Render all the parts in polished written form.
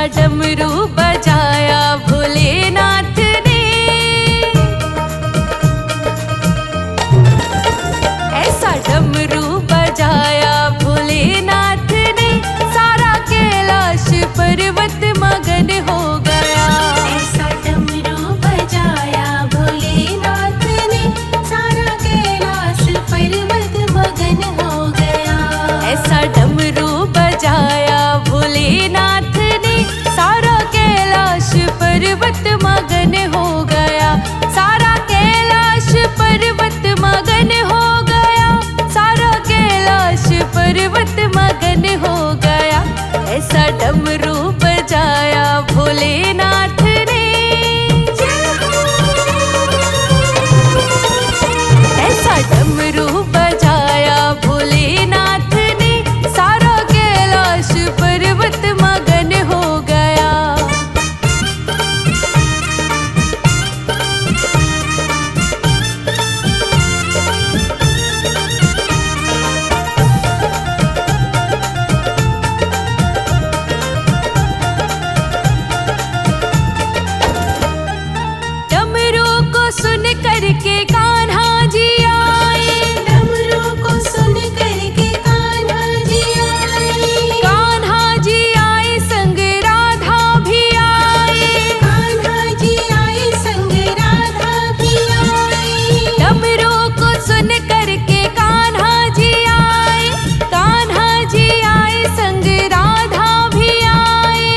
डमरू बजाया भोलेनाथ ने, ऐसा डमरू बजाया भोलेनाथ ने, सारा कैलाश पर्वत मगन हो गया। ऐसा डमरू बजाया भोलेनाथ ने, सारा कैलाश पर्वत मगन हो गया। ऐसा डमरू बजाया भोलेनाथ ने, सारा कैलाश पर्वत मगन हो गया। सारा कैलाश पर्वत मगन हो गया, सारा कैलाश पर्वत मगन हो गया। ऐसा डमरू बजाया भोलेनाथ ने, ऐसा डमरू बजाया भोलेनाथ ने, सारा कैलाश पर्वत मगन हो गया। डमरू को सुन करके कान्हा जी आए, डमरू को सुन करके कान्हा जी आए। कान्हा जी आए संग राधा भी आए। कान्हा जी आए संग राधा भी आए। डमरू को सुन करके कान्हा जी आए, कान्हा जी आए संग राधा भी आए।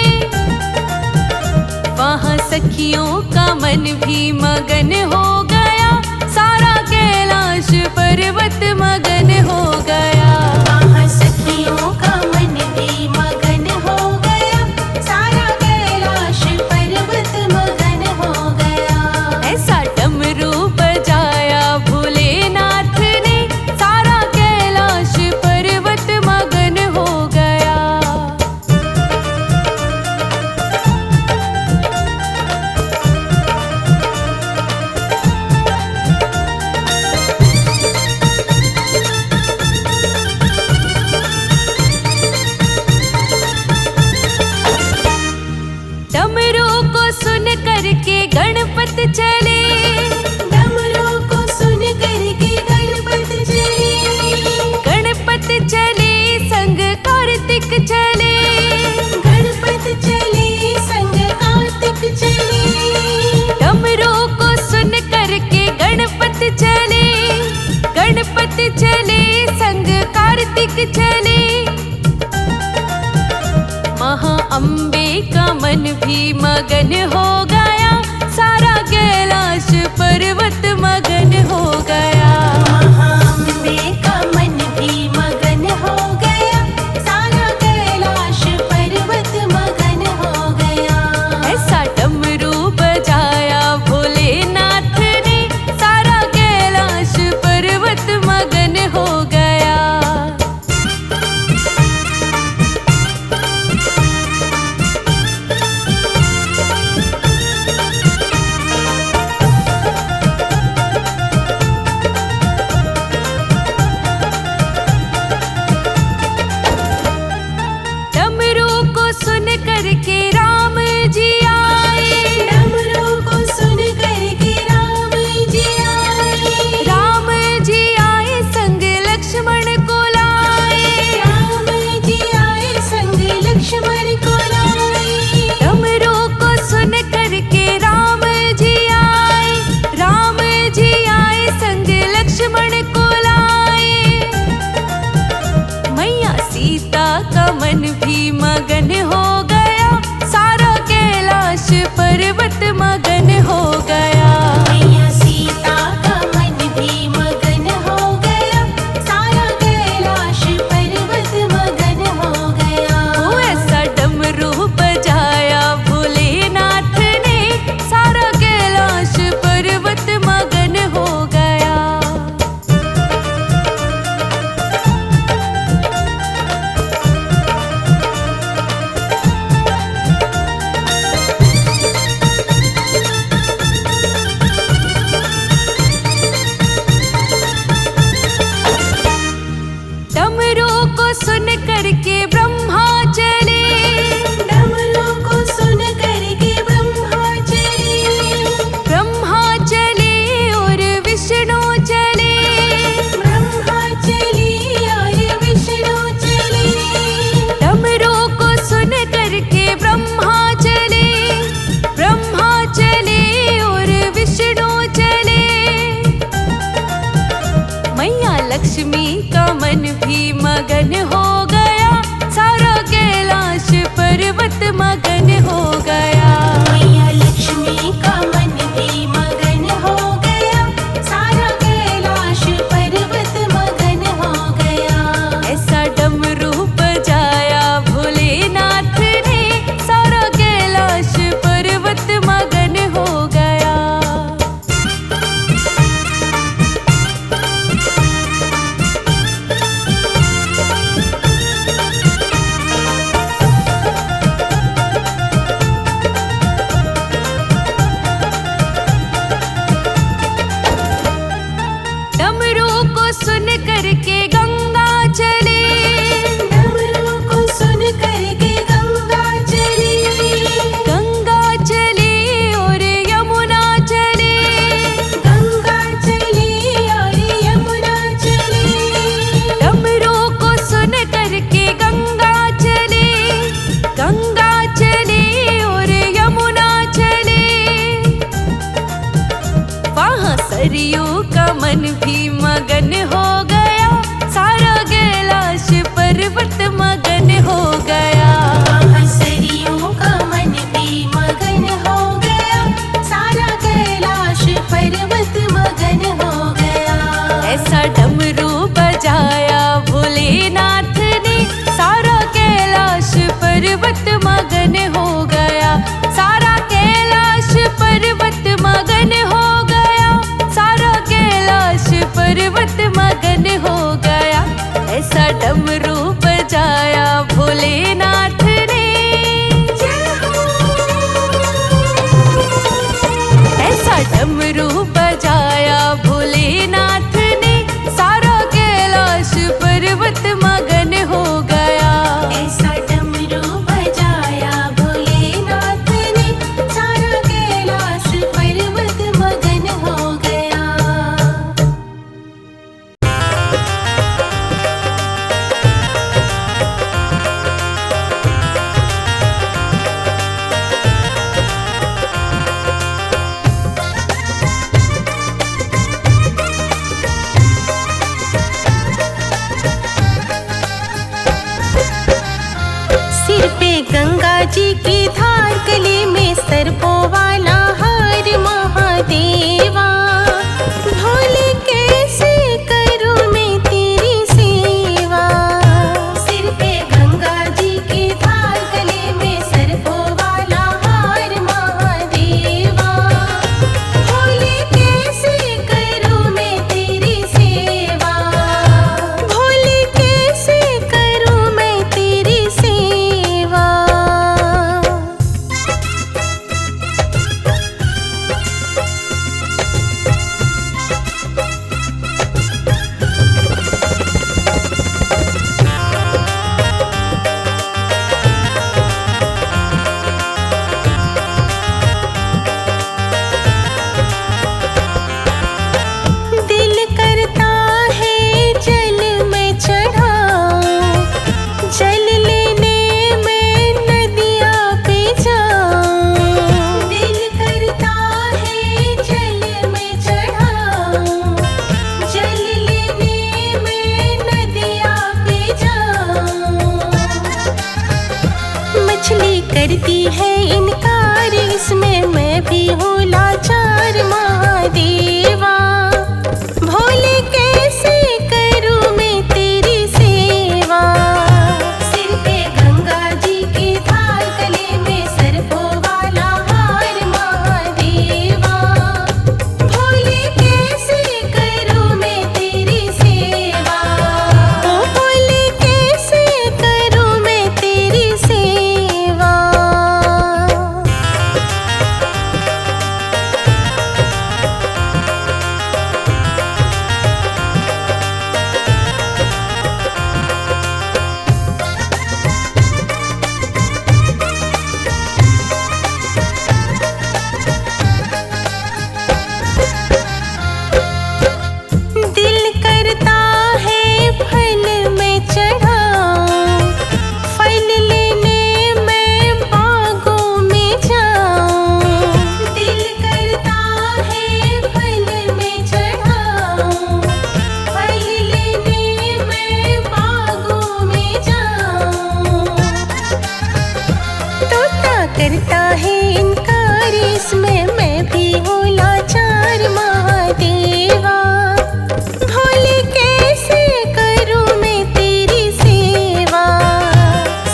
वहाँ सखियों का मन भी मगन हो गया, सारा कैलाश पर्वत मगन हो गया। वहाँ सखियों का मन भी मगन हो गया, सारा कैलाश पर्वत मगन हो गया। ऐसा डमरू बजाया भोलेनाथ ने, सारा कैलाश पर्वत मगन हो गया। डमरू को सुन करके गणपत चले, डमरू को सुन करके गणपत चले। गणपत चले संग कार्तिक चले। गणपत चले संग कार्तिक चले। डमरू को सुन करके गणपत चले, गणपत चले संग कार्तिक चले। महा अम्बे का मन भी मगन हो गया, सारा कैलाश पर्वत मगन हो गया। महाअम्बे का मन भी मगन हो गया, सारा कैलाश पर्वत मगन हो गया। ऐसा डमरू बजाया भोलेनाथ ने, सारा कैलाश पर्वत मगन हो गया। डमरू को सुन करके राम जी आए। डमरू को सुन करके राम जी आए। राम जी आए संग लक्ष्मण को लाए। राम जी आए संग लक्ष्मण को लाए। डमरू को सुन करके राम जी आए। राम जी आए संग लक्ष्मण को लाए। मैया सीता का मन भी मगन हो गया, सारा कैलाश पर्वत मगन हो गया। मैया सीता का मन भी मगन हो गया, सारा कैलाश पर्वत मगन हो गया। ओ ऐसा डमरू बजाया भोलेनाथ ने, सारा कैलाश पर्वत मगन हो गया। जी की धार, गले में सर्पों वाला हार महादेवा। भोले कैसे करूं मैं तेरी सेवा, सिर पे गंगा जी की धार, गले में सर्पों वाला हार महादेवा। भोले कैसे करूं मैं तेरी सेवा, भोले कैसे करूं मैं तेरी सेवा। दिल करता है जल में चढ़ाऊं, जल लेने मैं नदियाँ पे जाऊं। दिल करता है जल में चढ़ाऊं, जल लेने मैं नदियाँ पे जाऊं। मछली करती है इनकार, इसमें मैं भी हूँ लाचार महादेवा। भोले कैसे करूं मैं तेरी सेवा, सिर पे गंगा जी की धार, गले में सर्पों वाला हार महादेवा। भोले कैसे करूं मैं तेरी सेवा, ओ भोले कैसे करूं मैं तेरी सेवा। दिल करता है फल में चढ़ाऊं, फल लेने मैं बागों में जाऊं। दिल करता है फल में चढ़ाऊं, फल लेने मैं बागों में जाऊं। तोता करता है इनकार, इसमें मैं भी हूँ लाचार महादेवा। भोले कैसे करूं मैं तेरी सेवा,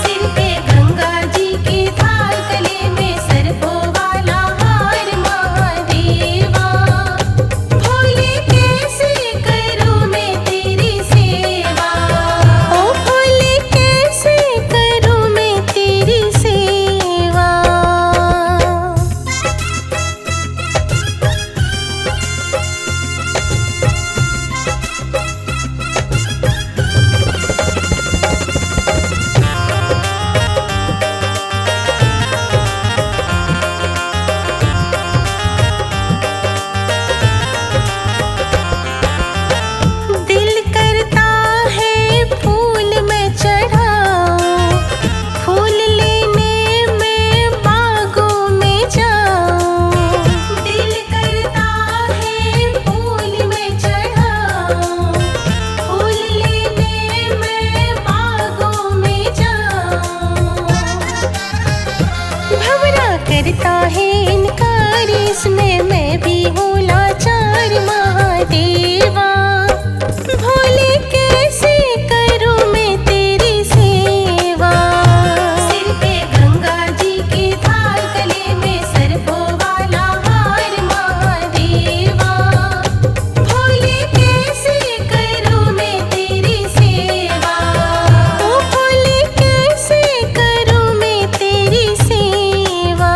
सिर पे गंगा जी की धार, गले में सर्पों वाला हार महादेवा। भोले कैसे करूं मैं तेरी सेवा, ओ भोले कैसे करूं मैं तेरी सेवा। दिल करता है फूल मैं चढ़ाऊं, फूल लेने मैं बागों में जाऊं। दिल करता है फूल मैं चढ़ाऊं, फूल लेने मैं बागों में जाऊं। भंवरा करता है इनकार, इसमें मैं भी हूँ लाचार महादेवा। भोले कैसे करूं मैं तेरी सेवा, सिर पे गंगा जी की धार, गले में सर्पों वाला हार महादेवा। भोले कैसे करूं मैं तेरी सेवा, ओ भोले कैसे करूं मैं तेरी सेवा।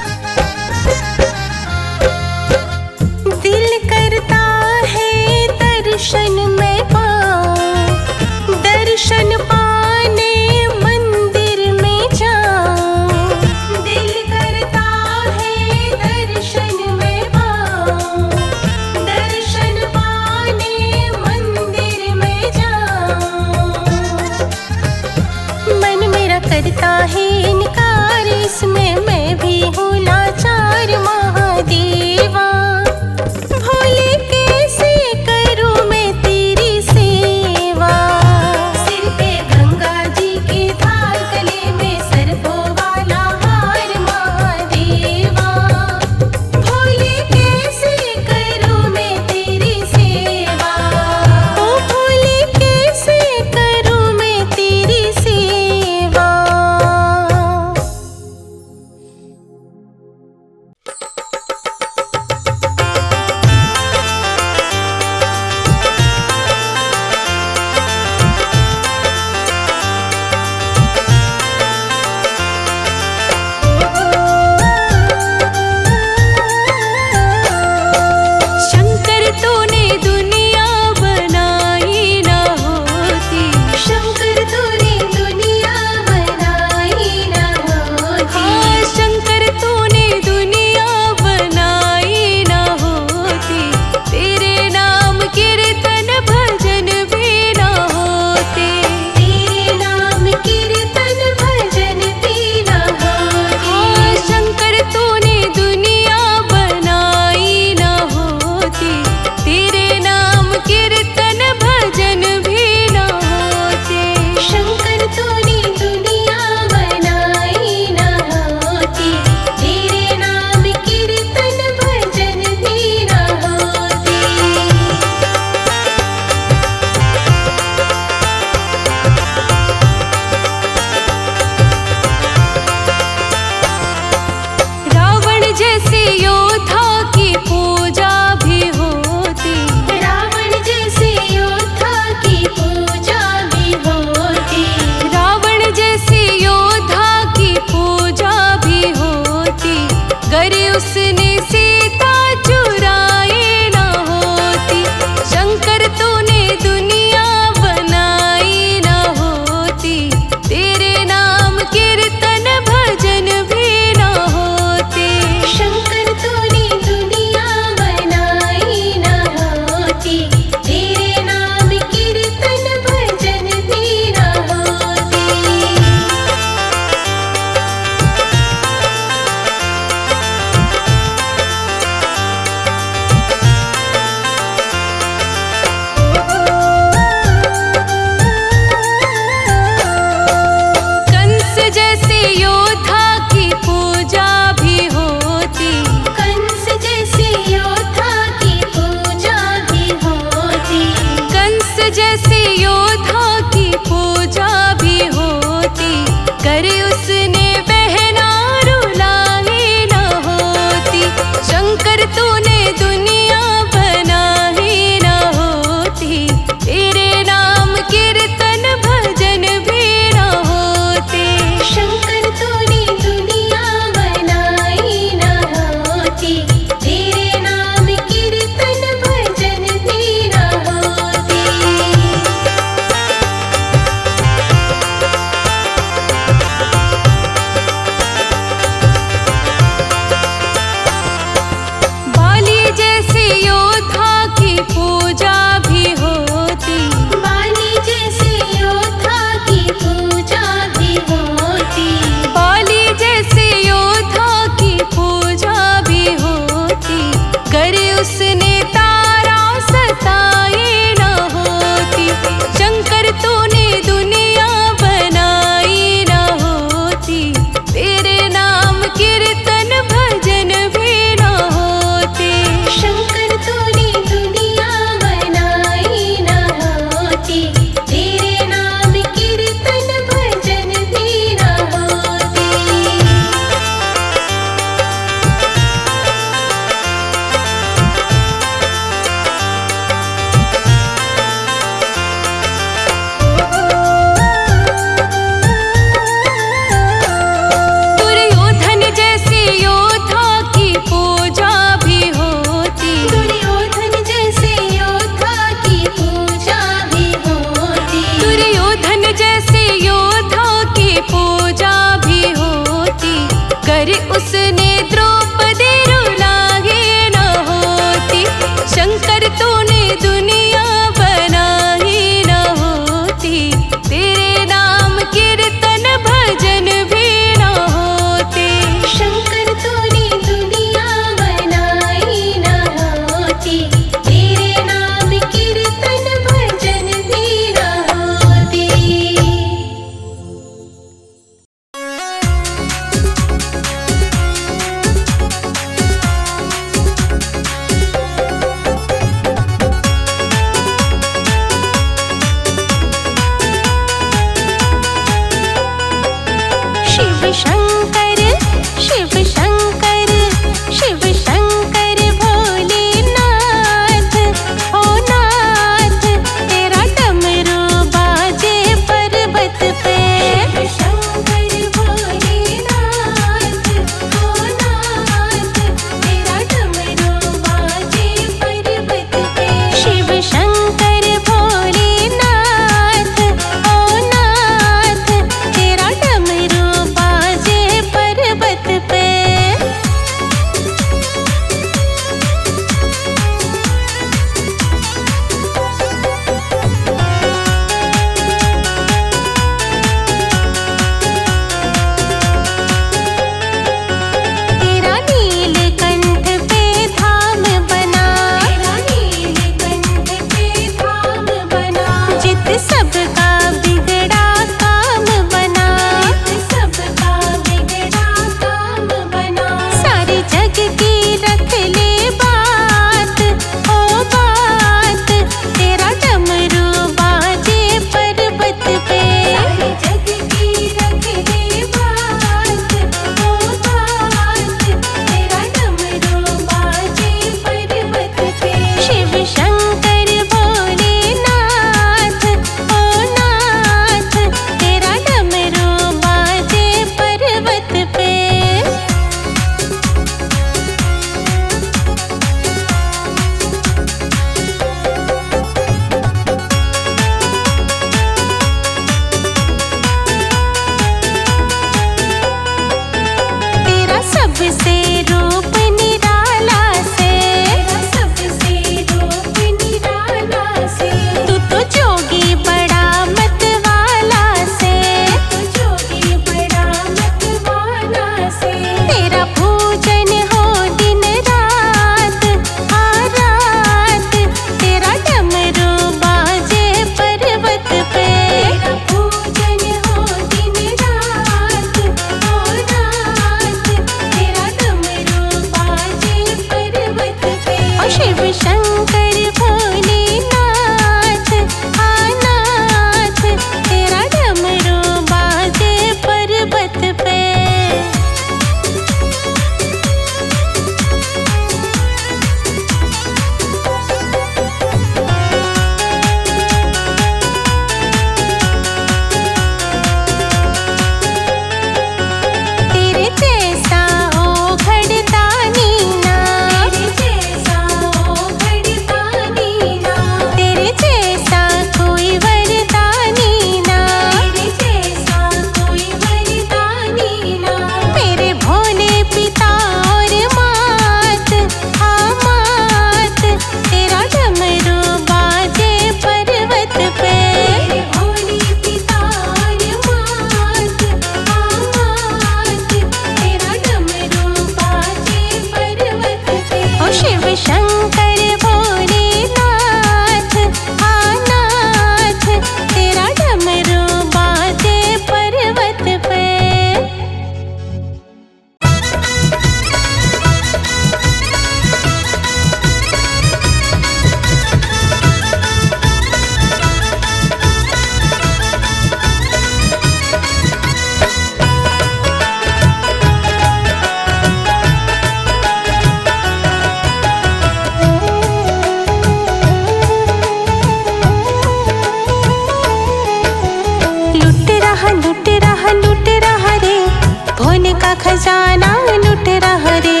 खजाना लुट रहा रे,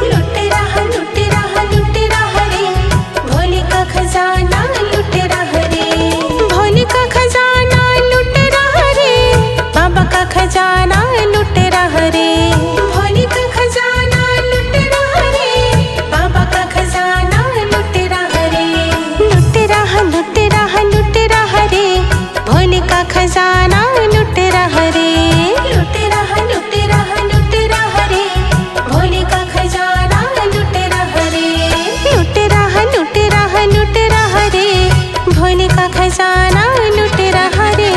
लुट रहा रे, भोले का खजाना लुट रहा रे, भोले का खजाना लुट रहा रे, बाबा का खजाना लुट रहा रे, भोले का खजाना लुट रहा रे, बाबा का खजाना लुट रहा रे, लुट रहा रे, भोले का खजाना लुट रहा रे, लुट रहा रे, भोले का खजाना लुट रहा रे, लुट रहा रे, भोले का खजाना लुट रहा रे।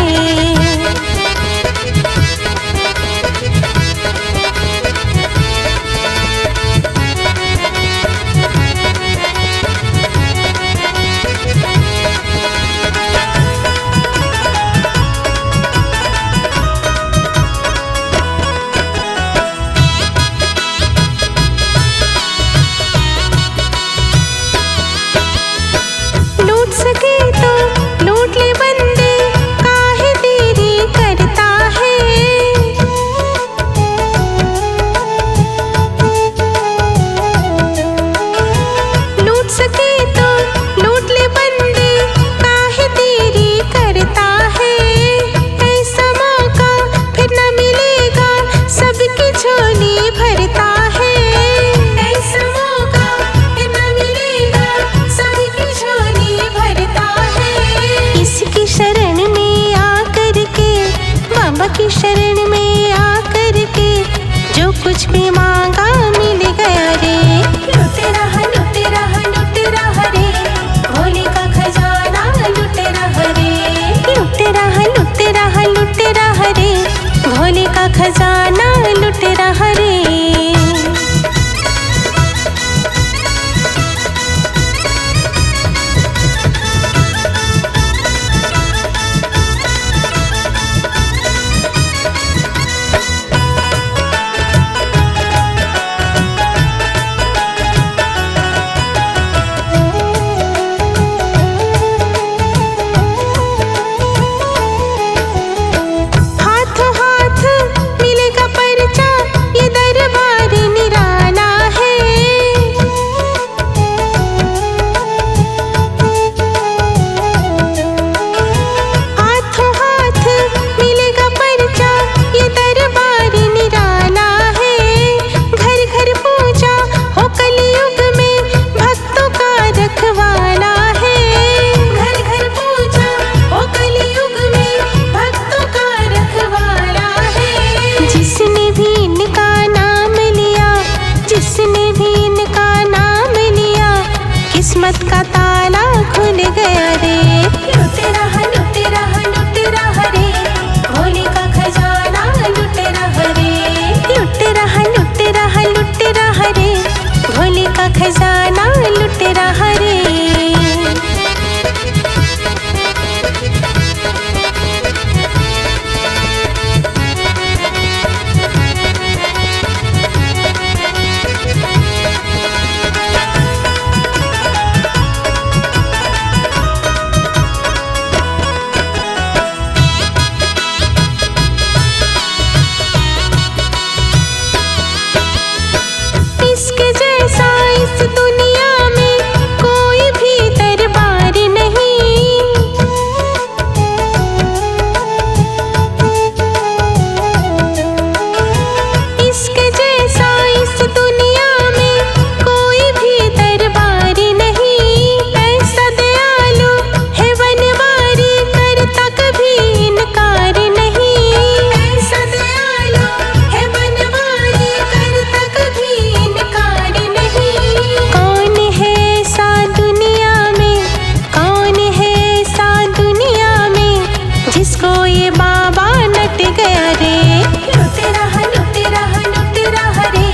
लुट रहा रे,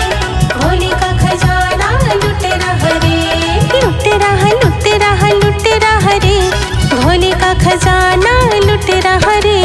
भोले का खजाना लुट रहा रे। लुट रहा रे, भोले का खजाना लुट रहा रे।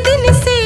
दिन से